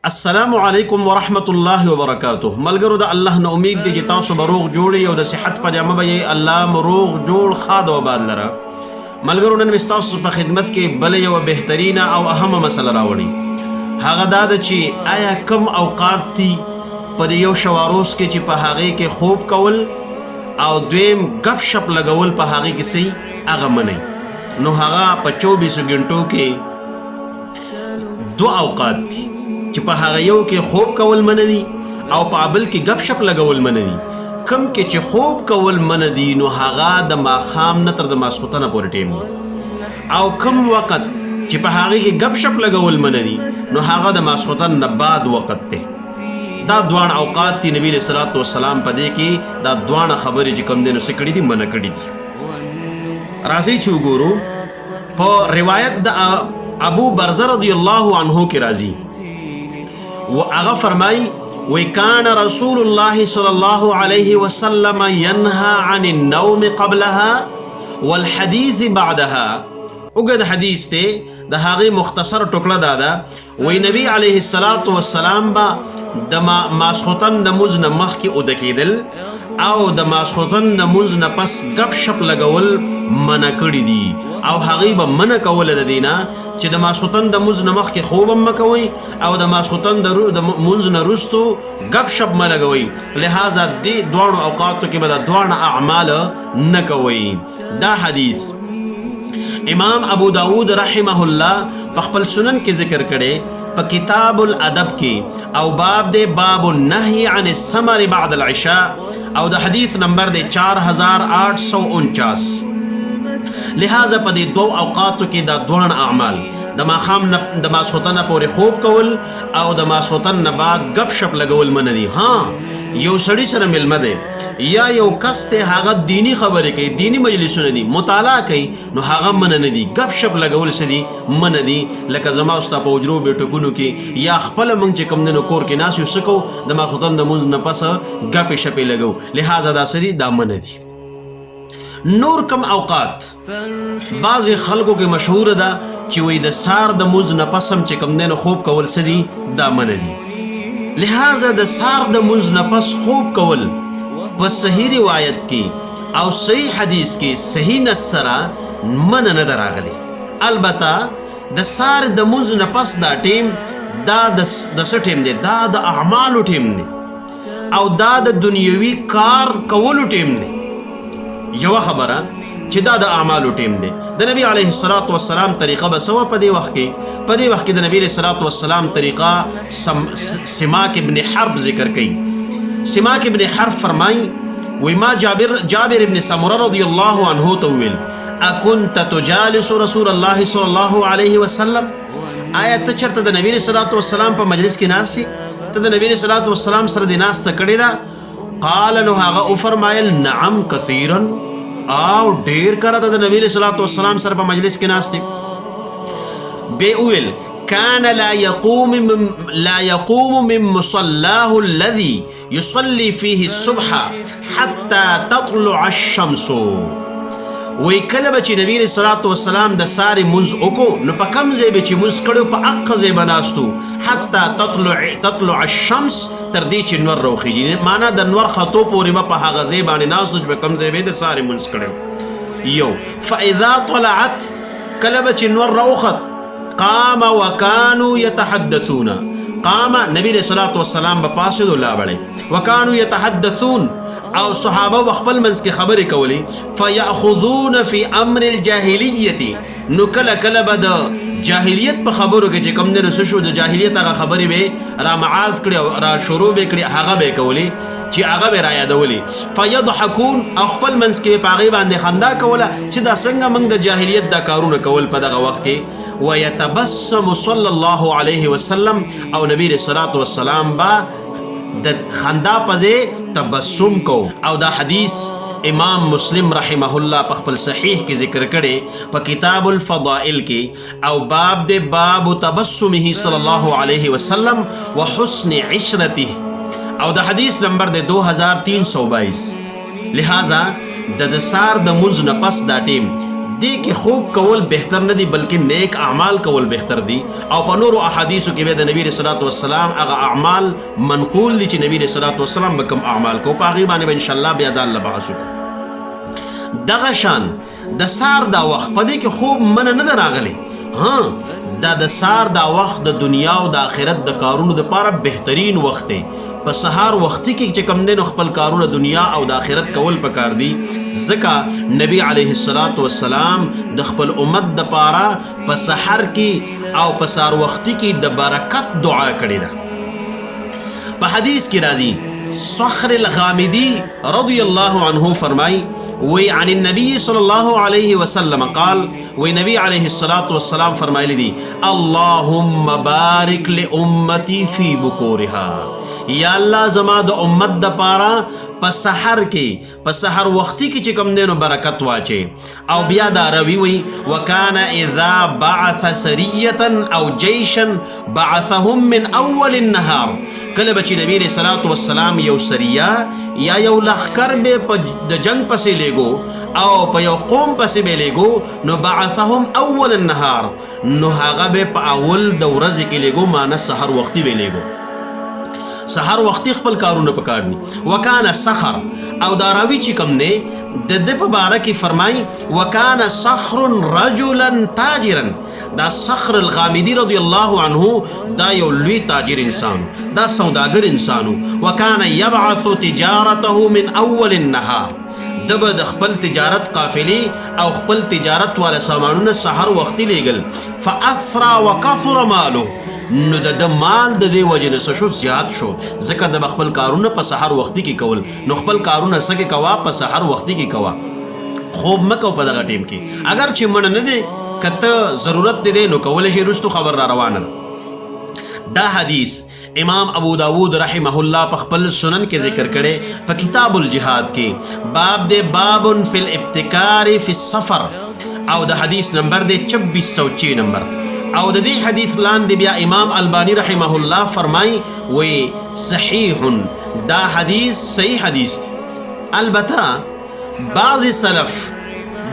السلام علیکم ورحمت الله وبرکاتہ. ملګرو د الله نه امید دی چې تاسو به روغ جوړی او د صحت په جامه به الله مروغ جوړ خاد او آباد لره. ملګرو نن مې تاسو په خدمت کې بل یو بهترینه او اهمه مسله راوړی. هغه دا ده چې آیا کم اوقات دي په یو شواروز کې چې په هغه کې خوب کول او دویم غپ شپ لګول په هغه کې سي هغه منی. نو هغه په 24 غنټو کې دو اوقات دي چې په هغه یو کې خوب کول منه دي او په بل کې غپ شپ لګول منه دي. کم کې چې خوب کول منه دي نو هغه د ماښام نه تر د ماسخوتنه پورې ټیم دی، او کم وخت چې په هغه کې غپ شپ لګول منه دي نو هغه د ماسخوتن نه بعد وخت دی. دا دوان اوقات دي نبی صلی الله علیه وسلم په دې کې دا دوان خبرې چې کم دي نو سکړي دي منه کړي دي. راځي چې وګورو په روایت د ابو برزه رضی الله عنه کې راځي و اغا فرمائی وکان رسول الله صلی الله علیه وسلم ینها عن النوم قبلها والحدیث بعدها. اگد حدیث تے دا هاغی مختصر ٹکڑا دادا وی نبی علیہ السلام با دا ماسخوتن دا مزن مخ کی ادکیدل او د ماسخوتن د مونځ نه پس غپ شپ لګول منع کړي دي، او هغې به منع کوله د دې نه چې د ماسخوتن د مونځ نه مخکې خوب هم مه کوئ او د ماسخوتن د مونځ نه وروستو غپ شپ مه لګوئ. لہذا دې دواړو اوقاتو کې به د دواړه اعمال نه کوئ. دا حدیث امام ابو داود رحمه الله په خپل سنن کې ذکر کړي په کتاب الادب کې او باب دے باب النهی عن السمر بعد العشاء او د حدیث نمبر دے 4849. لہذا په دې دو اوقاتو کې دا دوان اعمال د ماښام د ماسخوتن پورې خوب کول او د ماسخوتن نه بعد غپ شپ لګول منه دي. ها یو سړی سره ملمه دی یا یو کس ته هغه دینی خبرې کوي، دینی مجلسونه دي، مطالعه کوي، نو هغه منه نه دي. غپ شپ لګول څه دي؟ منه دي. لکه زما ستا په حجرو بیټکونو کې یا خپله موږ چې کوم دنو کور کې ناست یو څه کوو د ماسخوتن د مونځ نه پسه غپې شپې لګو. لہذا دا څه دي؟ دا منه دي. نور کم اوقات بعض خلکو کې مشهور ده چې وی د سار د مونځ نه پس هم چې کوم دنو خوب کول څه دي؟ دا منه دي. لہذا د سار د مونځ نه پس خوب کول په صحیح روایت کې او صحیح حدیث کې صحیح نص سره منه نه ده راغلی. البته د سار د مونځ نه پس دا ټیم دا د څه ټیم دی؟ دا د اعمالو ټیم دی او دا د دنیوي کار کولو ټیم دی. یو خبره چې دا د اعمالو ټیم دی. د نبی علیه السلام طریقه به سوا په دې وخت کې د نبی علیه السلام طریقه سماک ابن حرب ذکر کړي. سماک ابن حرب فرمای وی ما جابر ابن سمره رضی الله عنه ته ویل اکنت تجالس رسول الله صلی الله علیه وسلم، آیا ته چرته د نبی علیه السلام په مجلس کې ناست ته د نبی علیه السلام سره د ناسته کړې ده؟ قال نو هغه فرمایل نعم کثیرا، او ډیر کړه ته د نبی علیه السلام سره په مجلس کې ناست. بے ویل كان لا يقوم من مصلاه الذي يصلي فيه الصبح حتى تطلع الشمس. وی کله به چې نبی علیه السلام د ساري مونځ وکړو نو په کوم ځای به چې مونځ کړو په هغه ځای به ناستو حتی تطلع الشمس تر دې چې نور راوخیږي. معنا د نور خطو پورې به په هغه ځای باندې ناستو چې په کوم ځای به د ساري مونځ کړو. یو فاذا طلعت کله به چې نور راوخت قام وكانوا يتحدثون. قام نبی علیہ السلام به پاسېدو لا بړی وكانوا يتحدثون او صحابه وخپل منځ کې خبرې کولې. فيأخذون في امر الجاهلیت، نو کله کله به د جاهلیت په خبرو کې چې کوم دنو څه شو د جاهلیت هغه خبرې به را معاد کړي او را شروع به کړي هغه به کولې چې هغه به را یادولې. فیضحکون او خپل منځ کې په هغې باندې خندا کوله چې دا څنګه موږ د جاهلیت دا کارونه کول په دغه وخت کې. ویتبسم صلی الله علیه وسلم او نبی صلی الله علیه وسلم با د خندا پځې تبسم کو. او دا حدیث امام مسلم رحمه الله په خپل صحیح کې ذکر کړي په کتاب الفضائل کې او باب دے باب تبسمه صلی الله علیه وسلم وحسن عشرته او دا حدیث نمبر دے 2322. لہذا د سار د مونځ نه پس دا ټیم دې کې خوب کول بهتر نه دي بلکې نیک اعمال کول بهتر دي او په نورو احادیثو کې به د نبی رسول الله والسلام هغه اعمال منقول دي چې نبی رسول الله والسلام به کوم اعمال کو په هغه باندې به ان شاء الله بیا ځان له بحث وکړو. دغه شان د سار دا وخت په دې کې خوب من نه راغلی، دا د سار دا وخت د دنیا او د آخرت د کارونو لپاره بهترین وخت دی. په سحار وختي کې چې کم دین خپل کارونه دنیا او د آخرت کول پکار دي، ځکه نبی علیه الصلاۃ والسلام د خپل امت د پاره په سحر کې او په سحار وختي کې د برکت دعا کړې ده. په حدیث کې راځي صخر الغامدی رضی الله عنه فرمای وی عن النبي صلی الله علیه وسلم قال وی نبی علیه الصلاۃ والسلام فرمایلی دي اللهم بارک لامتی فی بکورها، یا الله زما د امت د پاره په سحر کې په سحر وختي کې چې کوم دینو برکت واچي. او بیا دا روي وي وکانا اذا بعث سریه او جيشا بعثهم من اول النهار، کله به چې نبی رسول الله والسلام یو سریه یا یو لخر به د جنگ پسې لګو او په یو قوم پسې به لګو نو بعثهم اول النهار، نو هغه به په اول د ورځې کې لګو معنی سحر وختي به لګو، سحر وختي خپل کارونه پکار دي. وکانا صخر او داراوی چې کوم دی د دې په باره کې فرمای وکانا صخر رجلا تاجرا، دا صخر الغامدی رضی الله عنه دا یو لوی تاجر انسان، دا سوداګر انسانو. وکانا یبعث تجارته من اول النهار، دبه د خپل تجارت قافلی او خپل تجارت والا سامانونه سحر وختي لیږل. فاثرا وکثر ماله، نو د مال د دې وجه نه شو زیات شو، ځکه د خپل کارونه په سحر وختي کې کول، نو خپل کارونه سکه کوا په سحر وختي کې کوا. خوب مکو په دغه ټیم کې، اگر چې مړ نه دی کته ضرورت دی نو کول شي رستو خبر را روانه. دا حدیث امام ابو داود رحمه الله په خپل سنن کې ذکر کړي په کتاب الجهاد کې، باب دی باب فی الابتکار فی السفر، او د حدیث نمبر دی 2406 نمبر. او د دې حدیث لاندې بیا امام البانی رحمه الله فرمای وی صحیح، دا حدیث صحیح حدیث دی. البته بعض سلف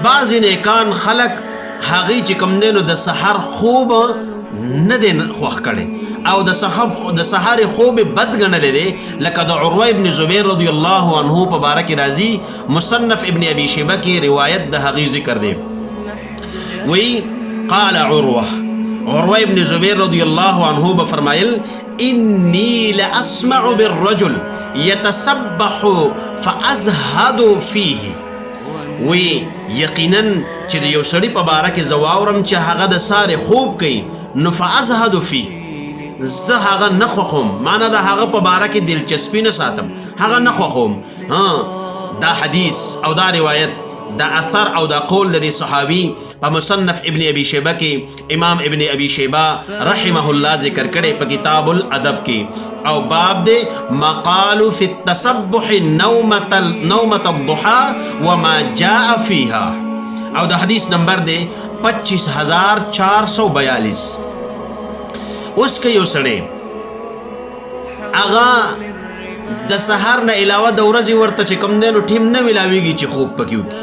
بعض نیکان خلق هغه چې کوم دینو د سحر خوب نه دی خوښ کړي او د سحر خوب بد ګڼلی دی، لکه د عروه ابن زبیر رضی الله عنه په باره کې راځي، مصنف ابن ابي شیبه کې روایت د هغې ذکر دی. وی قال عروه ابن زبیر رضی الله عنه بفرمایل انی لاسمع بالرجل يتسبح فازهد فيه، وی یقینا چې د یو سړي په باره کې زواورم چې هغه د سارې خوب کوي نو فازهد فيه، زه هغه نه خوښوم، معنی د هغه په باره کې دلچسپي نه ساتم، هغه نه خوښوم. دا حدیث او دا روایت دا اثر او دا قول د صحابي په مصنف ابن ابي شيبه کې امام ابن ابي شيبه رحمه الله ذکر کړي په کتاب الادب کې، او باب دی مقال فی التسبح نومه الضحى وما جاء فيها، او دا حدیث نمبر دی 25442. اوس که یو سړی اغا د سحر نه علاوه د ورځې ورته چې کوم دی نو ټیم نه ملاویږي چې خوب پکې وکړي،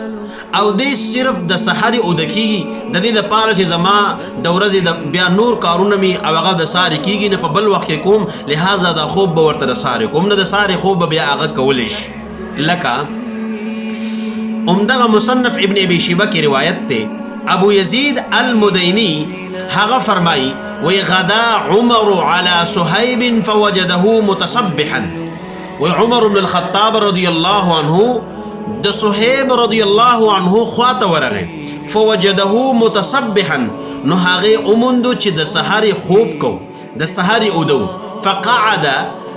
او دې صرف د سحر اوده کېږي، د دې دپاره چې زما د ورځې د بیا نور کارونه مې او هغه د سارې کېږي نه په بل وخت کې کوم، لہذا دا خوب به ورته د سارې کوم، نه د سارې خوب به بیا هغه کولی شي. لکه همدغه مصنف ابن ابي شيبه کې روایت دی، ابو یزید المدینی هغه فرمایي وی غدا عمر على صهيب فوجده متصبحا، وی عمر بن الخطاب رضی الله عنه د صهيب رضی الله عنه خواته ورغی، فوجده متصبحا، نو هغه اومندو چې د سحر خوب کو، د سحر اودو، فقعد،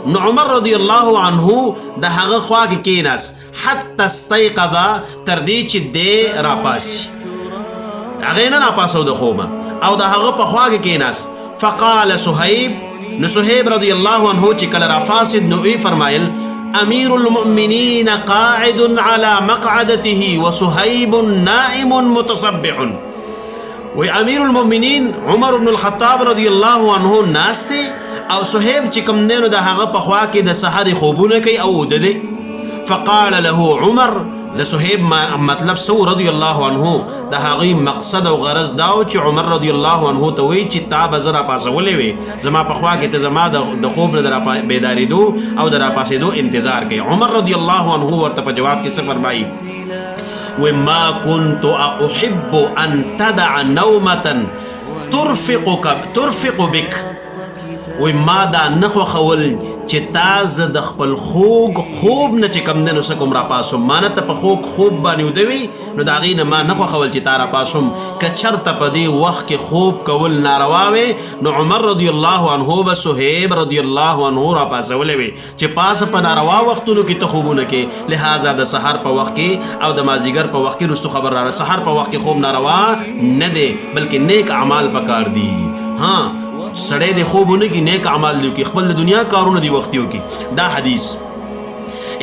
نو عمر رضی الله عنه د هغه خوا کې کېناست، حتی استيقظ، تر دې چې دی راپاسي، هغه نه راپاسو د خوبه او د هغه په خوا کې کېناست. فقال صهيب، نو صهيب رضی الله عنه چې کله راپاسید نو ای فرمایل امیر المؤمنین قاعد على مقعدته وصهيب نائم متصبح، وی امیر المؤمنین عمر بن الخطاب رضی الله عنه ناست او صهيب چې کوم دی نو د هغه په خوا کې د سحر خوبونه کوي او اوده دی. فقال له عمر، د صہیب مطلب سو رضی الله عنه د هغې مقصد او غرض دا و چې عمر رضی الله عنه ته وایي چې تا به زه راپاڅولی وې زما په خوا کې ته زما د خوب نه د بیدارېدو او د راپاڅېدو انتظار کوي. عمر رضی الله عنه ورته په جواب کې څه فرمایي؟ وما كنت احب ان تدع نومه ترفق بك. وی ما دا نخو خول چې تازه د خپل خوب نه چې کم دی نو څه کوم راپاسم ما نه ته په خوب باندې ودوي نو د هغې نه ما نخو خول چې تا راپاسم که چرته په دې وخت کې خوب کول ناروا وی نو عمر رضی الله عنه به صہیب رضی الله عنه راپاسولی وی چې پاسه په ناروا وختونو کې ته خوبونه کې لہذا د سحر په وخت کې او د مازدیګر په وخت کې رستو خبر را سحر په وخت کې خوب ناروا نه دی بلکې نیک اعمال پکار دي. ها سړی د خوبونه کې نیک اعمال دی کې خپل د دنیا کارونه دی وختیو کې. دا حدیث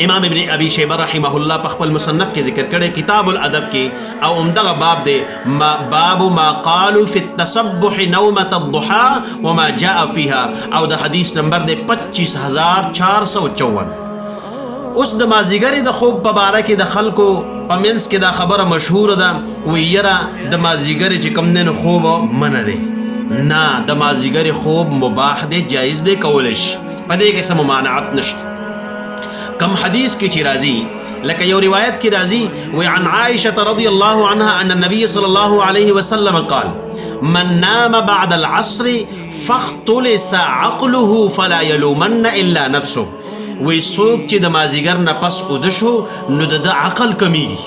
امام ابن ابي شيبه رحمه الله په خپل مصنف کې ذکر کړی کتاب الادب کې او عمدغه باب دی باب ما قالوا في التصبح نومه الضحى وما جاء فيها او د حدیث نمبر دی 25454. اوس د مازیګر د خوب په باره کې د خلکو په منځ کې دا خبره مشهوره ده وی یره د مازیګر چې کم نه خوب منه دی نه د مازدیګر خوب مباح دی جایز دی کولی شي په دې کې څه ممانعت نشته. کم حدیث کې چې راځي لکه یو روایت کې راځي وی عن عائشة رضی الله عنها ان النبي صلی الله علیه وسلم قال من نام بعد العصر فاختلس عقله فلا يلومن الا نفسه. وی څوک چې د مازدیګر نه پس اوده شو نو د عقل کمیږي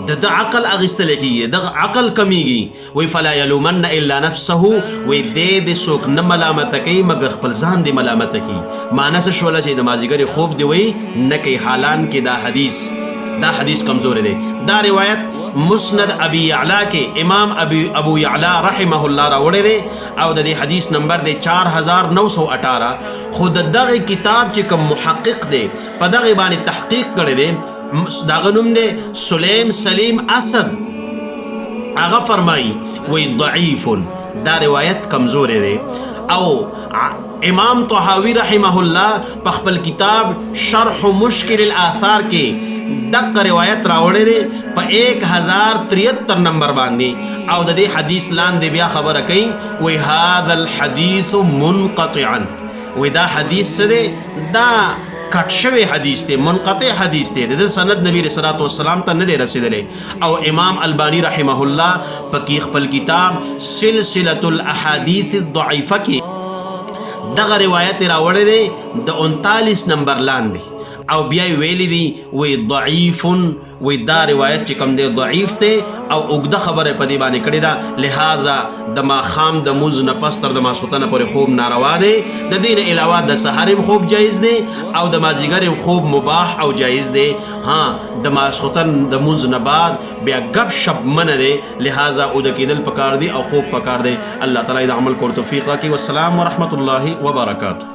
د عقل اغستل کیږي د عقل کمیږي وی فلا یلومن الا نفسه وی د څوک نه ملامت کوي مگر خپل ځان دی ملامت کوي. معنی څه شوله چې د مازدیګر خوب دی وی نه کوي حالان کې دا حدیث کمزور دی. دا روایت مسند ابي يعلى کې امام ابو يعلى رحمه الله راوړی دی او د دې حدیث نمبر دی 4918. خود دغه کتاب چې کوم محقق دی په دغه باندې تحقیق کړی دی دغه نوم دی سلیم اسد. هغه فرمایي وی ضعیف دا روایت کمزور دی. او امام طحاوی رحمه الله په خپل کتاب شرح مشکل الاثار کې دغه روایت راوړی دی په 1073 نمبر باندې او د دې حدیث لاندې بیا خبره کوي وی هذا الحديث منقطعا. وی دا حدیث څه دی دا کټ شوی حدیث دی منقطع حدیث دی د سند نبی رسول الله والسلام ته نه دی رسیدلی. او امام البانی رحمه الله په خپل کتاب سلسله الاحاديث الضعیفه کې دغه روایت راوړی دی د 39 نمبر لاندې او بیا ویلی دی وی ضعیف وی دا روایت چې کوم دی ضعیف دی او اوږده خبره په دې باندې کړې ده. لہذا د ماښام د مونځ نه پس تر د ماسخوتنه پورې خوب ناروا دی. د دې نه علاوه د سحر خوب جایز دی او د مازدیګر خوب مباح او جایز دی. ها د ماسخوتن د مونځ نه بعد بیا غب شپ منه دی لہذا اوده کېدل پکار دی او خوب پکار دی. الله تعالی د عمل کولو توفیق راکړي. والسلام ورحمت الله وبرکاته.